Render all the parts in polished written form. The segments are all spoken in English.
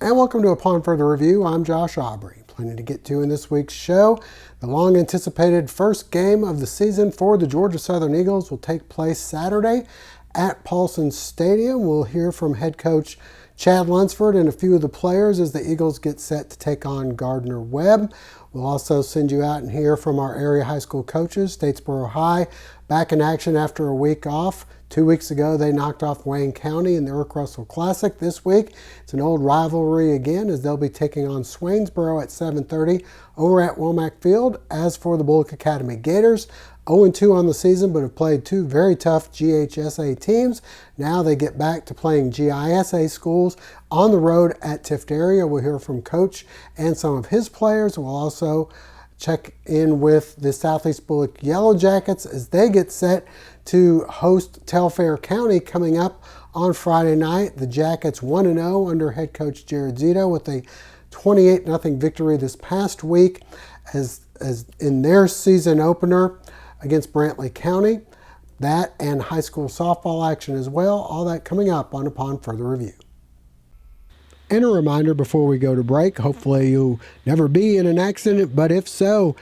And welcome to Upon Further Review. I'm Josh Aubrey. Plenty to get to in this week's show. The long-anticipated first game of the season for the Georgia Southern Eagles will take place Saturday at Paulson Stadium. We'll hear from head coach Chad Lunsford and a few of the players as the Eagles get set to take on Gardner Webb. We'll also send you out and hear from our area high school coaches. Statesboro High back in action after a week off. 2 weeks ago, they knocked off Wayne County in the Irk Russell Classic. This week, it's an old rivalry again as they'll be taking on Swainsboro at 7:30 over at Womack Field. As for the Bulloch Academy Gators, 0-2 on the season, but have played two very tough GHSA teams. Now they get back to playing GISA schools on the road at Tiftarea. We'll hear from Coach and some of his players. We'll also check in with the Southeast Bulloch Yellow Jackets as they get set to host Telfair County coming up on Friday night. The Jackets 1-0 under head coach Jared Zito with a 28-0 victory this past week as in their season opener against Brantley County. That and high school softball action as well. All that coming up on Upon Further Review. And a reminder before we go to break, hopefully you'll never be in an accident, but if so,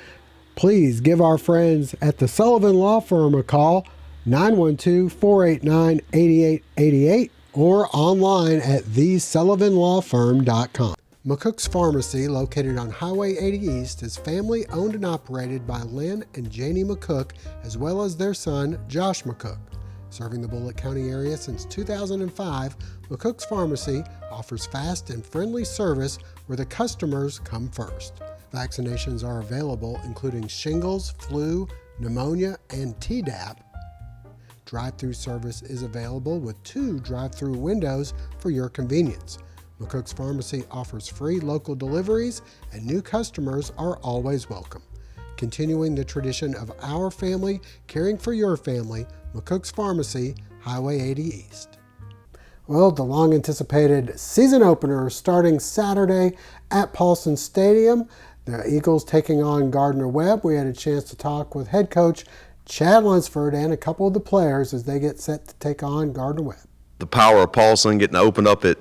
please give our friends at the Sullivan Law Firm a call, 912-489-8888, or online at thesullivanlawfirm.com. McCook's Pharmacy, located on Highway 80 East, is family owned and operated by Lynn and Janie McCook, as well as their son, Josh McCook. Serving the Bulloch County area since 2005, McCook's Pharmacy offers fast and friendly service where the customers come first. Vaccinations are available, including shingles, flu, pneumonia, and Tdap. Drive-through service is available with 2 drive-through windows for your convenience. McCook's Pharmacy offers free local deliveries, and new customers are always welcome. Continuing the tradition of our family caring for your family, McCook's Pharmacy, Highway 80 East. Well, the long-anticipated season opener starting Saturday at Paulson Stadium. The Eagles taking on Gardner Webb. We had a chance to talk with head coach Chad Lunsford and a couple of the players as they get set to take on Gardner Webb. The power of Paulson getting to open up in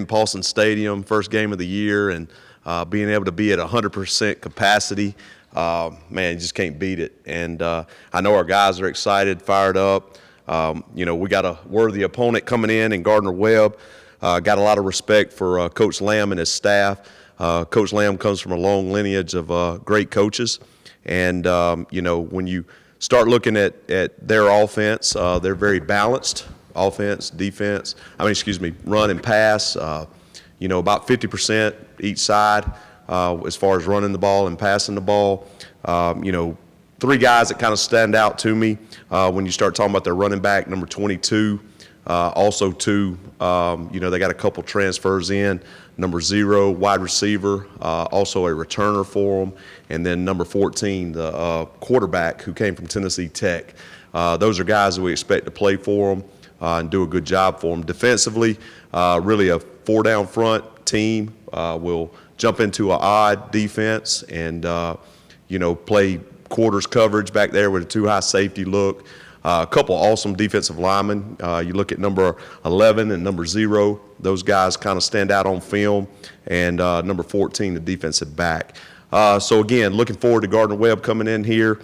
Paulson Stadium, first game of the year, and being able to be at 100% capacity. Man, you just can't beat it. And I know our guys are excited, fired up. We got a worthy opponent coming in Gardner Webb. Got a lot of respect for Coach Lamb and his staff. Coach Lamb comes from a long lineage of great coaches. And, when you start looking at their offense, they're very balanced. Offense, defense, run and pass, about 50% each side as far as running the ball and passing the ball. 3 guys that kind of stand out to me when you start talking about their running back, number 22, also 2, they got a couple transfers in, number 0, wide receiver, also a returner for them, and then number 14, the quarterback who came from Tennessee Tech. Those are guys that we expect to play for them. And do a good job for them. Defensively, really a 4-down front team. Will jump into an odd defense and, play quarters coverage back there with a 2-high safety look. A couple awesome defensive linemen. You look at number 11 and number 0. Those guys kind of stand out on film. And number 14, the defensive back. So, again, looking forward to Gardner Webb coming in here.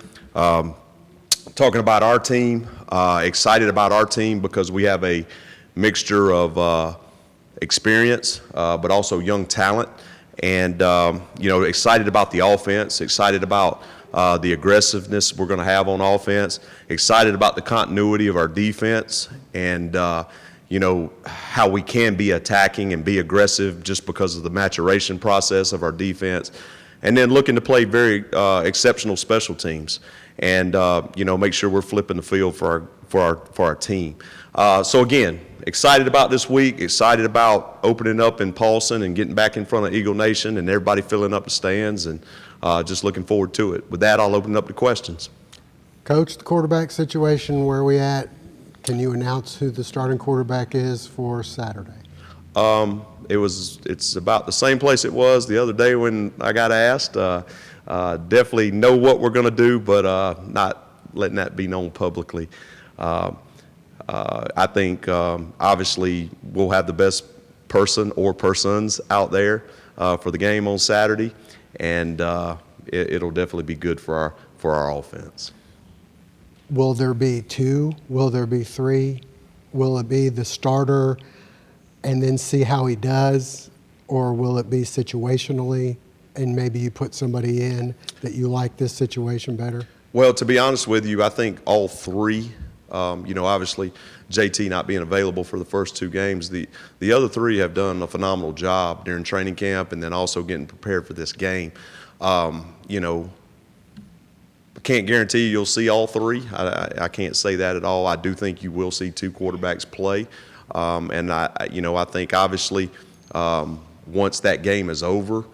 Talking about our team, excited about our team because we have a mixture of experience, but also young talent. And, excited about the offense, excited about the aggressiveness we're going to have on offense, excited about the continuity of our defense and, how we can be attacking and be aggressive just because of the maturation process of our defense. And then looking to play very exceptional special teams. And make sure we're flipping the field for our team. So again, excited about this week. Excited about opening up in Paulson and getting back in front of Eagle Nation and everybody filling up the stands, and just looking forward to it. With that, I'll open up to questions. Coach, the quarterback situation, where are we at? Can you announce who the starting quarterback is for Saturday? It's about the same place it was the other day when I got asked. Definitely know what we're going to do, but not letting that be known publicly. I think obviously we'll have the best person or persons out there for the game on Saturday, and it'll definitely be good for our offense. Will there be two? Will there be three? Will it be the starter and then see how he does? Or will it be situationally and maybe you put somebody in that you like this situation better? Well, to be honest with you, I think all three, obviously JT not being available for the first two games, the other three have done a phenomenal job during training camp and then also getting prepared for this game. Can't guarantee you'll see all three. I can't say that at all. I do think you will see two quarterbacks play. And I think obviously once that game is over,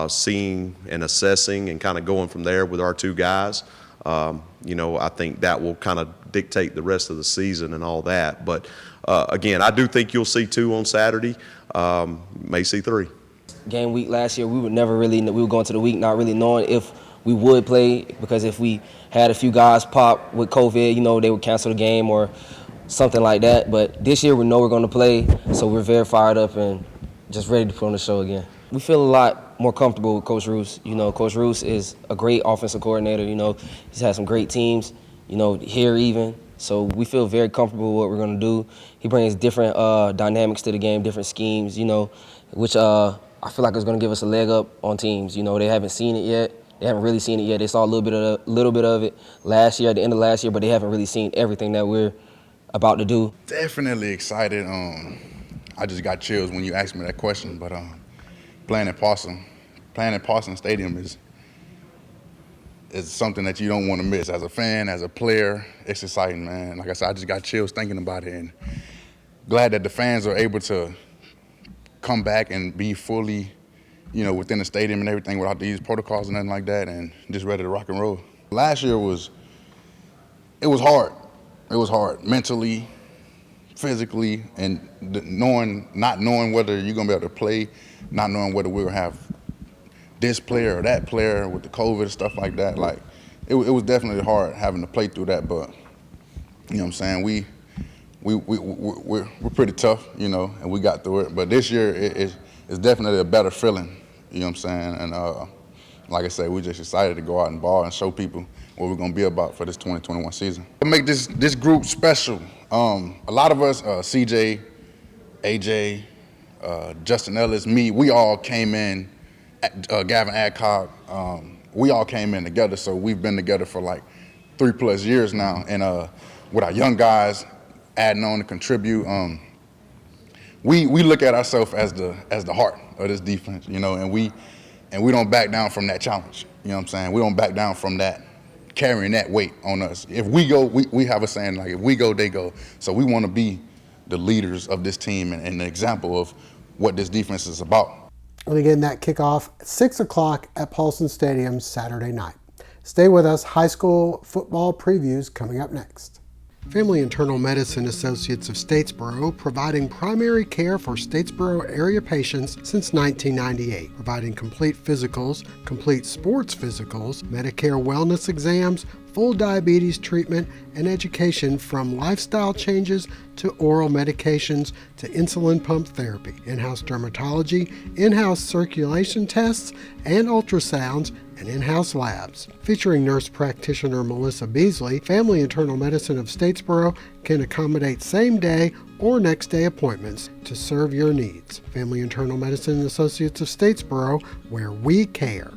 seeing and assessing and kind of going from there with our two guys, I think that will kind of dictate the rest of the season and all that. But again, I do think you'll see two on Saturday, may see three. Game week last year, we were going to the week not really knowing if we would play, because if we had a few guys pop with COVID, they would cancel the game or something like that. But this year we know we're going to play, so we're very fired up and just ready to put on the show again. We feel a lot more comfortable with Coach Roos. Coach Roos is a great offensive coordinator. He's had some great teams, here even. So we feel very comfortable with what we're going to do. He brings different dynamics to the game, different schemes, which I feel like is going to give us a leg up on teams. They haven't seen it yet. They haven't really seen it yet. They saw a little bit of it last year, at the end of last year, but they haven't really seen everything that we're about to do. Definitely excited. I just got chills when you asked me that question. But playing at Parsons Stadium is something that you don't want to miss. As a fan, as a player, it's exciting, man. Like I said, I just got chills thinking about it, and glad that the fans are able to come back and be fully, within the stadium and everything without these protocols and nothing like that, and just ready to rock and roll. Last year was hard. It was hard mentally, physically, and not knowing whether you're gonna be able to play, not knowing whether we're gonna have this player or that player with the COVID and stuff like that. Like, it was definitely hard having to play through that, but you know what I'm saying, we're pretty tough, and we got through it. But this year it's definitely a better feeling, you know what I'm saying? And like I said, we're just excited to go out and ball and show people what we're gonna be about for this 2021 season. Make this group special. A lot of us, CJ, AJ, Justin Ellis, me, we all came in, Gavin Adcock, we all came in together, so we've been together for like 3+ years now. And with our young guys adding on to contribute, we look at ourselves as the heart of this defense, and we don't back down from that challenge. You know what I'm saying? We don't back down from that, carrying that weight on us. If we go, we have a saying like, if we go, they go. So we want to be the leaders of this team and an example of what this defense is about. And again, that kickoff at 6 o'clock at Paulson Stadium Saturday night. Stay with us. High school football previews coming up next. Family Internal Medicine Associates of Statesboro, providing primary care for Statesboro area patients since 1998, providing complete physicals, complete sports physicals, Medicare wellness exams, full diabetes treatment, and education from lifestyle changes to oral medications to insulin pump therapy, in-house dermatology, in-house circulation tests, and ultrasounds, and in-house labs. Featuring nurse practitioner Melissa Beasley, Family Internal Medicine of Statesboro can accommodate same-day or next-day appointments to serve your needs. Family Internal Medicine Associates of Statesboro, where we care.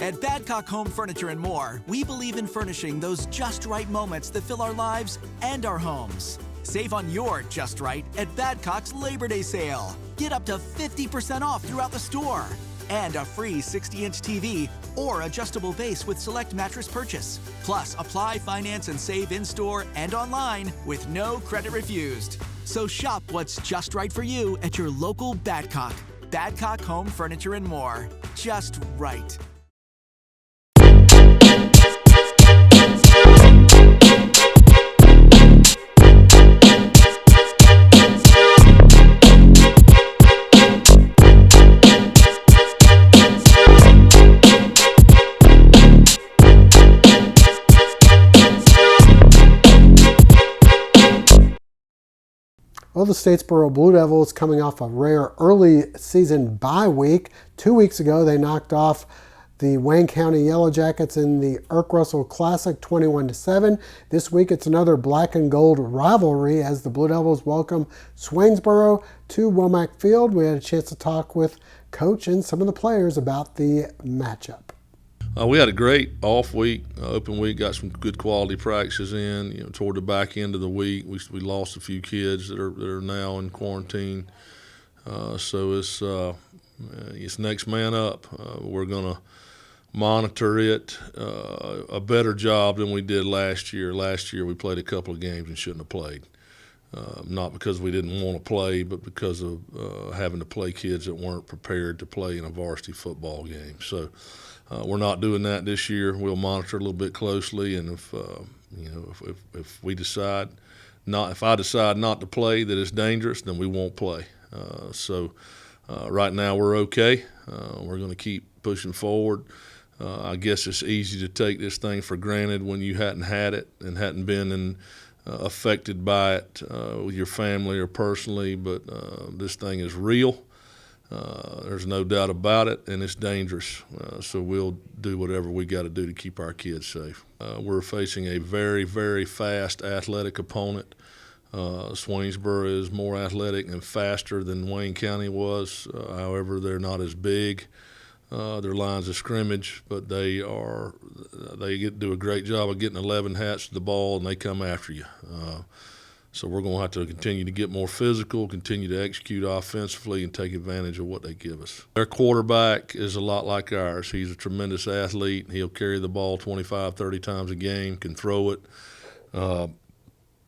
At Badcock Home Furniture and More, we believe in furnishing those just right moments that fill our lives and our homes. Save on your just right at Badcock's Labor Day sale. Get up to 50% off throughout the store. And a free 60-inch TV or adjustable base with select mattress purchase. Plus, apply, finance, and save in-store and online with no credit refused. So shop what's just right for you at your local Badcock. Badcock Home Furniture and More. Just right. Well, the Statesboro Blue Devils, coming off a rare early season bye week. 2 weeks ago, they knocked off the Wayne County Yellow Jackets in the Russell Classic 21-7. This week, it's another black and gold rivalry as the Blue Devils welcome Swainsboro to Womack Field. We had a chance to talk with Coach and some of the players about the matchup. We had a great off week, open week, got some good quality practices in. Toward the back end of the week, we lost a few kids that are now in quarantine. So it's next man up. We're going to monitor it a better job than we did last year. Last year we played a couple of games and shouldn't have played. Not because we didn't want to play, but because of having to play kids that weren't prepared to play in a varsity football game. So we're not doing that this year. We'll monitor a little bit closely, and if we decide if I decide not to play that it's dangerous, then we won't play. So right now we're okay. We're going to keep pushing forward. I guess it's easy to take this thing for granted when you hadn't had it and hadn't been affected by it with your family or personally, but this thing is real. There's no doubt about it, and it's dangerous. So we'll do whatever we got to do to keep our kids safe. We're facing a very, very fast athletic opponent. Swainsboro is more athletic and faster than Wayne County was. However, they're not as big. Their lines of scrimmage, but they do a great job of getting 11 hats to the ball, and they come after you. So we're going to have to continue to get more physical, continue to execute offensively, and take advantage of what they give us. Their quarterback is a lot like ours. He's a tremendous athlete. He'll carry the ball 25, 30 times a game, can throw it.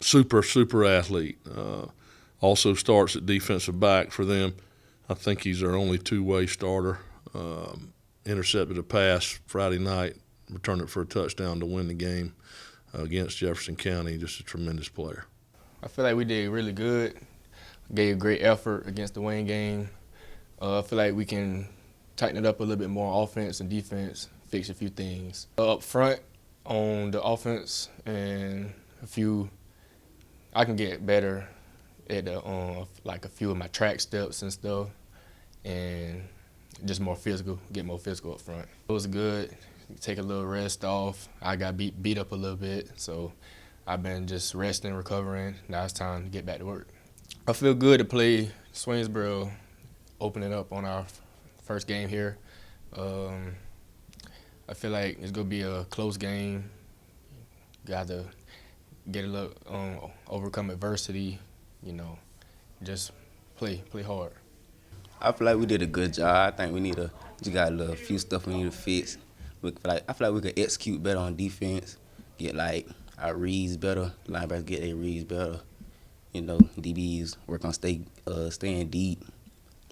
Super athlete. Also starts at defensive back for them. I think he's our only two-way starter. Intercepted a pass Friday night, returned it for a touchdown to win the game against Jefferson County. Just a tremendous player. I feel like we did really good. Gave great effort against the Wayne game. I feel like we can tighten it up a little bit more offense and defense, fix a few things. Up front on the offense and I can get better at like a few of my track steps and stuff, and just more physical, get more physical up front. It was good. Take a little rest off. I got beat up a little bit, so I've been just resting, recovering. Now it's time to get back to work. I feel good to play Swainsboro, opening up on our first game here. I feel like it's going to be a close game. Got to get a little, overcome adversity, just play hard. I feel like we did a good job. I think we just got a few stuff we need to fix. I feel like we could execute better on defense, get our reads better, linebackers get their reads better. DBs work on staying deep,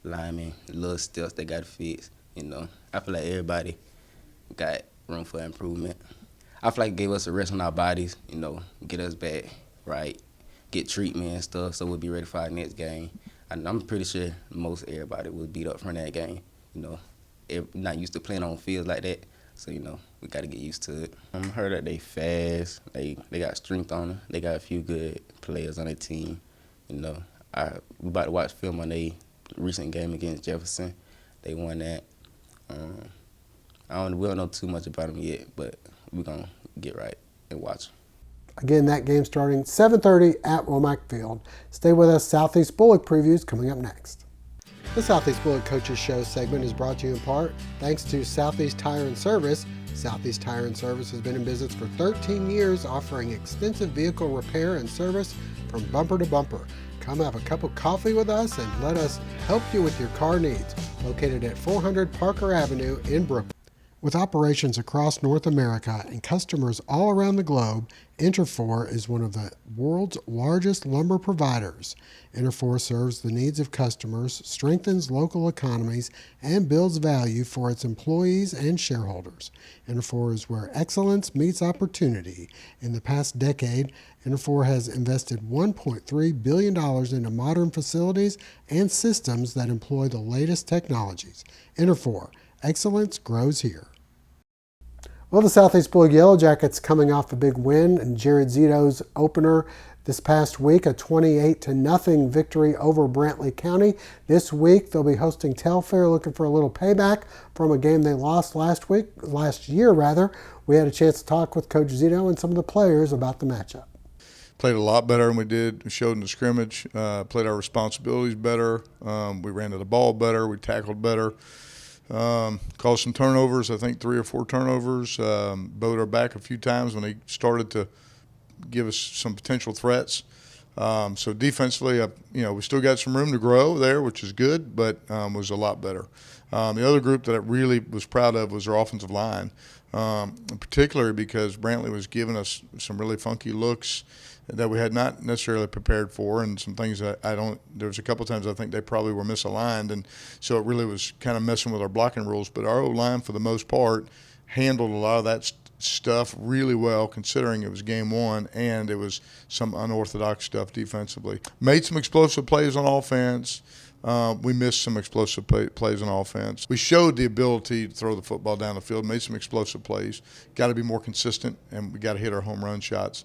linemen, little steps they got to fix. I feel like everybody got room for improvement. I feel like it gave us a rest on our bodies, get us back right, get treatment and stuff, so we'll be ready for our next game. And I'm pretty sure most everybody was beat up from that game. Not used to playing on fields like that, so we got to get used to it. I heard that they fast, they got strength on them, they got a few good players on their team. We about to watch film on their recent game against Jefferson. They won that. We don't know too much about them yet, but we're gonna get right and watch them. Again, that game starting 7:30 at Womack Field. Stay with us. Southeast Bulloch previews coming up next. The Southeast Bulloch Coaches Show segment is brought to you in part thanks to Southeast Tire and Service. Southeast Tire and Service has been in business for 13 years, offering extensive vehicle repair and service from bumper to bumper. Come have a cup of coffee with us and let us help you with your car needs. Located at 400 Parker Avenue in Brooklyn. With operations across North America and customers all around the globe, Interfor is one of the world's largest lumber providers. Interfor serves the needs of customers, strengthens local economies, and builds value for its employees and shareholders. Interfor is where excellence meets opportunity. In the past decade, Interfor has invested $1.3 billion into modern facilities and systems that employ the latest technologies. Interfor, excellence grows here. Well, the Southeast Bulloch Yellow Jackets coming off a big win in Jared Zito's opener This past week, a 28-0 victory over Brantley County. This week, they'll be hosting Telfair, looking for a little payback from a game they lost last year. We had a chance to talk with Coach Zito and some of the players about the matchup. Played a lot better than we did. We showed in the scrimmage, played our responsibilities better. We ran to the ball better. We tackled better. Caused some turnovers, I think 3 or 4 turnovers. Bowed our back a few times when they started to give us some potential threats. So defensively, we still got some room to grow there, which is good, but was a lot better. The other group that I really was proud of was our offensive line, particularly because Brantley was giving us some really funky looks that we had not necessarily prepared for, and some things that there was a couple times I think they probably were misaligned, and so it really was kind of messing with our blocking rules. But our O-line, for the most part, handled a lot of that stuff really well, considering it was game one and it was some unorthodox stuff defensively. Made some explosive plays on offense. We missed some explosive plays on offense. We showed the ability to throw the football down the field, made some explosive plays. Got to be more consistent, and we got to hit our home run shots.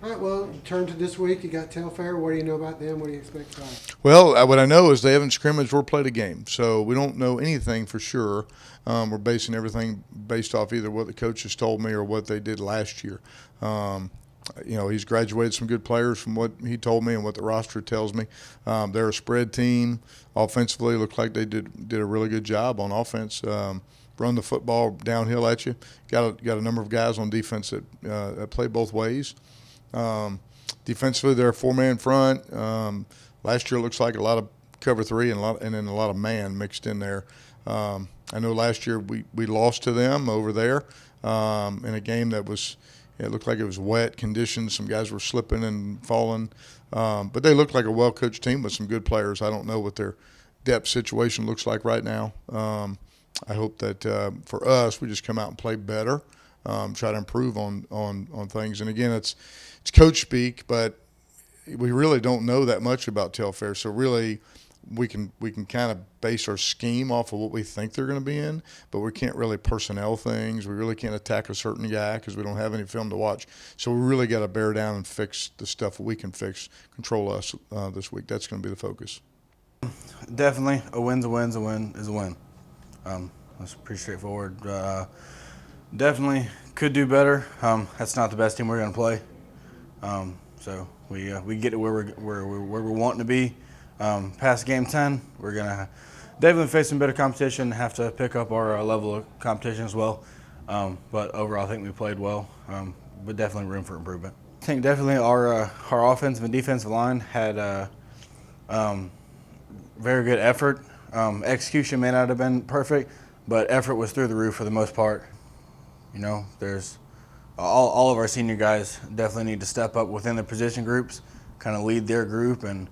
All right, well, turn to this week. You got Telfair. What do you know about them? What do you expect from them? Well, what I know is they haven't scrimmaged or played a game, so we don't know anything for sure. We're basing everything based off either what the coaches told me or what they did last year. He's graduated some good players from what he told me and what the roster tells me. They're a spread team. Offensively, looked like they did a really good job on offense. Run the football downhill at you. Got a number of guys on defense that play both ways. Defensively, they're a 4-man front. Last year it looks like a lot of cover 3 and then a lot of man mixed in there. I know last year we lost to them over there in a game that it looked like it was wet conditions. Some guys were slipping and falling. But they looked like a well-coached team with some good players. I don't know what their depth situation looks like right now. I hope that for us, we just come out and play better, try to improve on things. And, again, it's coach speak, but we really don't know that much about Telfair. So, really, we can kind of base our scheme off of what we think they're going to be in, but we can't really personnel things. We really can't attack a certain guy because we don't have any film to watch. So we really got to bear down and fix the stuff we can fix, control us this week. That's going to be the focus. Definitely, a win's a win is a win. That's pretty straightforward. Definitely could do better. That's not the best team we're going to play. So we get to where we're wanting to be. Past game 10, we're going to definitely face some better competition, have to pick up our level of competition as well. But overall, I think we played well, but definitely room for improvement. I think definitely our offensive and defensive line had very good effort. Execution may not have been perfect, but effort was through the roof for the most part. There's all of our senior guys definitely need to step up within their position groups, kind of lead their group, and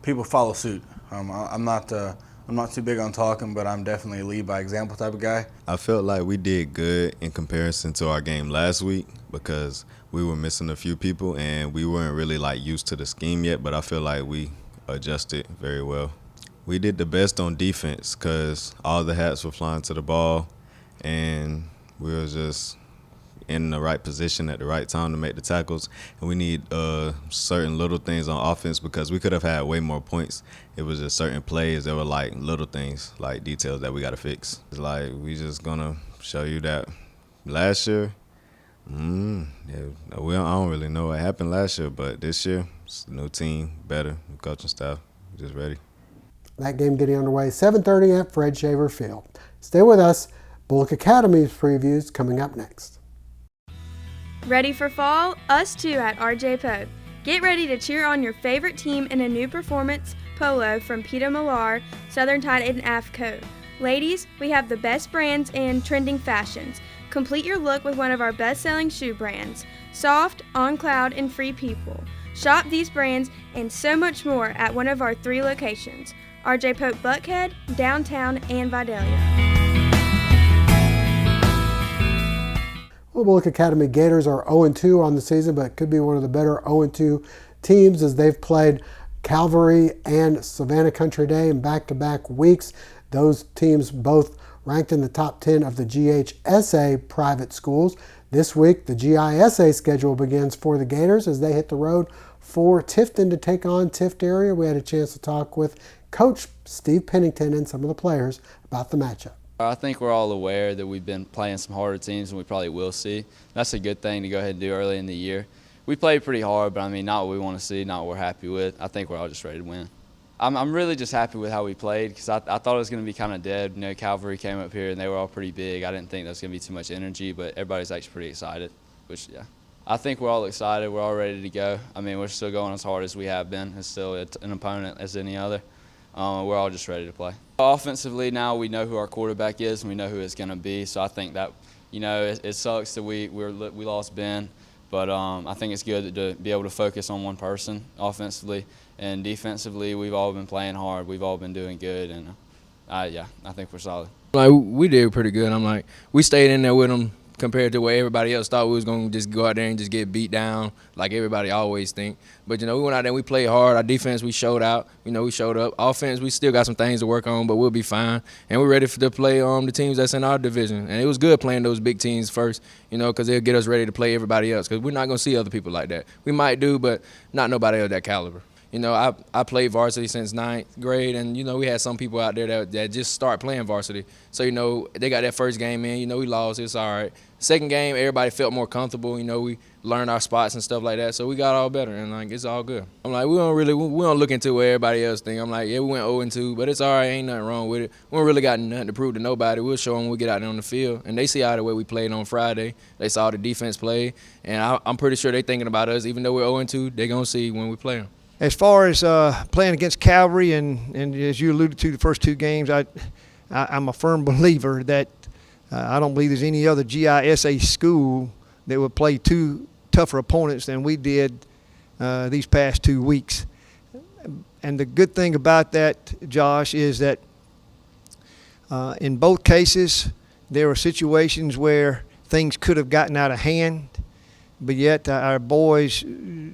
people follow suit. I'm not too big on talking, but I'm definitely a lead by example type of guy. I felt like we did good in comparison to our game last week because we were missing a few people and we weren't really used to the scheme yet, but I feel like we adjusted very well. We did the best on defense because all the hats were flying to the ball and we were just in the right position at the right time to make the tackles. And we need certain little things on offense because we could have had way more points. It was just certain plays that were little things, details that we got to fix. It's we just going to show you that last year, I don't really know what happened last year, but this year, it's a new team, better, new coaching staff, just ready. That game getting underway 7:30 at Fred Shaver Field. Stay with us. Bulloch Academy's previews coming up next. Ready for fall? Us too at RJ Pope. Get ready to cheer on your favorite team in a new performance polo from Peter Millar, Southern Tide and AFCO. Ladies, we have the best brands and trending fashions. Complete your look with one of our best-selling shoe brands, Soft, On Cloud, and Free People. Shop these brands and so much more at one of our 3 locations, RJ Pope Buckhead, Downtown, and Vidalia. Well, Bulloch Academy Gators are 0-2 on the season, but could be one of the better 0-2 teams as they've played Calvary and Savannah Country Day in back-to-back weeks. Those teams both ranked in the top 10 of the GHSA private schools. This week, the GISA schedule begins for the Gators as they hit the road for Tifton to take on Tiftarea. We had a chance to talk with Coach Steve Pennington and some of the players about the matchup. I think we're all aware that we've been playing some harder teams than we probably will see. That's a good thing to go ahead and do early in the year. We played pretty hard, but I mean, not what we want to see, not what we're happy with. I think we're all just ready to win. I'm really just happy with how we played because I thought it was going to be kind of dead. You know, Calvary came up here and they were all pretty big. I didn't think there was going to be too much energy, but everybody's actually pretty excited, which, yeah. I think we're all excited. We're all ready to go. I mean, we're still going as hard as we have been. It's still an opponent as any other. We're all just ready to play. Offensively now we know who our quarterback is and we know who it's going to be. So I think that, you know, it sucks that we lost Ben, but I think it's good to be able to focus on one person offensively. And defensively, we've all been playing hard. We've all been doing good, and yeah, I think we're solid. Like, we did pretty good. I'm like, we stayed in there with them compared to where everybody else thought we was going to just go out there and just get beat down like everybody always think. But, you know, we went out there and we played hard. Our defense, we showed out. You know, we showed up. Offense, we still got some things to work on, but we'll be fine. And we're ready to play the teams that's in our division. And it was good playing those big teams first, you know, because they'll get us ready to play everybody else because we're not going to see other people like that. We might do, but not nobody of that caliber. You know, I played varsity since 9th grade, and, you know, we had some people out there that just start playing varsity. So, you know, they got that first game in. You know, we lost. It's all right. Second game, everybody felt more comfortable. You know, we learned our spots and stuff like that. So we got all better, and, like, it's all good. I'm like, we don't look into what everybody else think. I'm like, yeah, we went 0-2, but it's all right. Ain't nothing wrong with it. We don't really got nothing to prove to nobody. We'll show them when we get out there on the field. And they see how the way we played on Friday. They saw the defense play. And I'm pretty sure they're thinking about us. Even though we're 0-2, they're going to see when we play them. As far as playing against Calvary, and as you alluded to, the first two games, I'm a firm believer that I don't believe there's any other GISA school that would play two tougher opponents than we did these past 2 weeks. And the good thing about that, Josh, is that in both cases, there were situations where things could have gotten out of hand, but yet our boys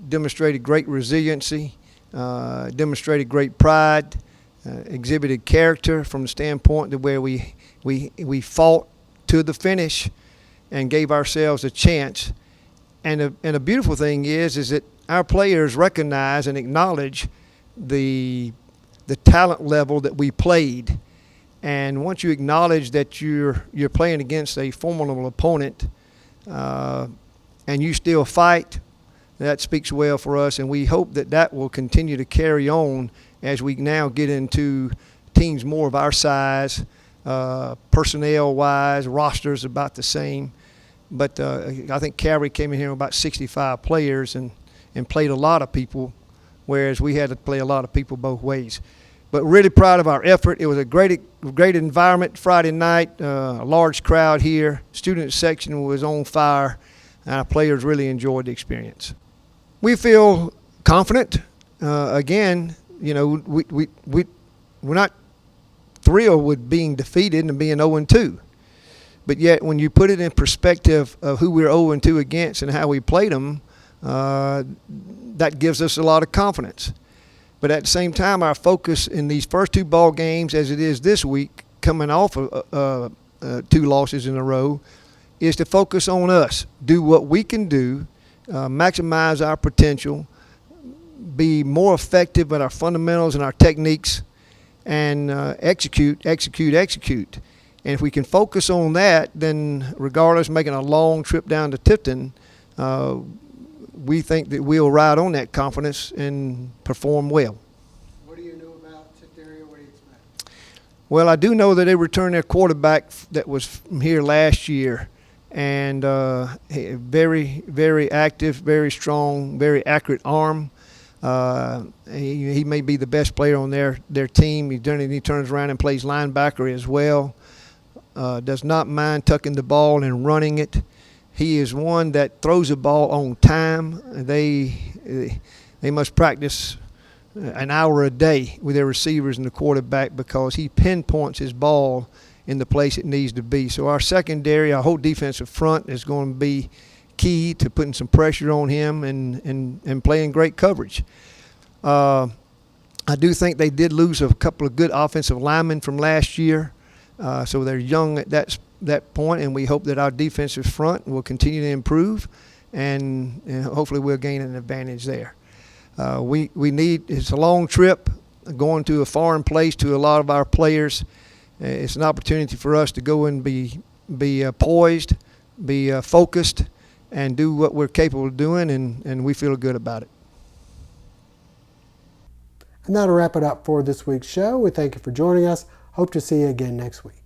demonstrated great resiliency, demonstrated great pride, exhibited character from the standpoint that where we fought to the finish and gave ourselves a chance. And the beautiful thing is that our players recognize and acknowledge the talent level that we played. And once you acknowledge that you're playing against a formidable opponent, and you still fight, that speaks well for us, and we hope that will continue to carry on as we now get into teams more of our size, personnel-wise, rosters about the same. But I think Calvary came in here with about 65 players and played a lot of people, whereas we had to play a lot of people both ways. But really proud of our effort. It was a great environment Friday night, a large crowd here. Student section was on fire. And our players really enjoyed the experience. We feel confident. Again, you know, we're not thrilled with being defeated and being 0-2. But yet, when you put it in perspective of who we're 0-2 against and how we played them, that gives us a lot of confidence. But at the same time, our focus in these first two ball games, as it is this week, coming off of 2 losses in a row, is to focus on us, do what we can do, maximize our potential, be more effective at our fundamentals and our techniques, and execute. And if we can focus on that, then regardless of making a long trip down to Tifton, we think that we'll ride on that confidence and perform well. What do you know about Tiftarea? What do you expect? Well, I do know that they returned their quarterback that was from here last year. And very, very active, very strong, very accurate arm. He may be the best player on their team. He turns around and plays linebacker as well. Does not mind tucking the ball and running it. He is one that throws the ball on time. They must practice an hour a day with their receivers and the quarterback because he pinpoints his ball in the place it needs to be. So our secondary, our whole defensive front is going to be key to putting some pressure on him and playing great coverage. I do think they did lose a couple of good offensive linemen from last year. So they're young at that point, and we hope that our defensive front will continue to improve, and hopefully we'll gain an advantage there. It's a long trip going to a foreign place to a lot of our players. It's an opportunity for us to go and be poised, be focused, and do what we're capable of doing, and we feel good about it. And that'll wrap it up for this week's show. We thank you for joining us. Hope to see you again next week.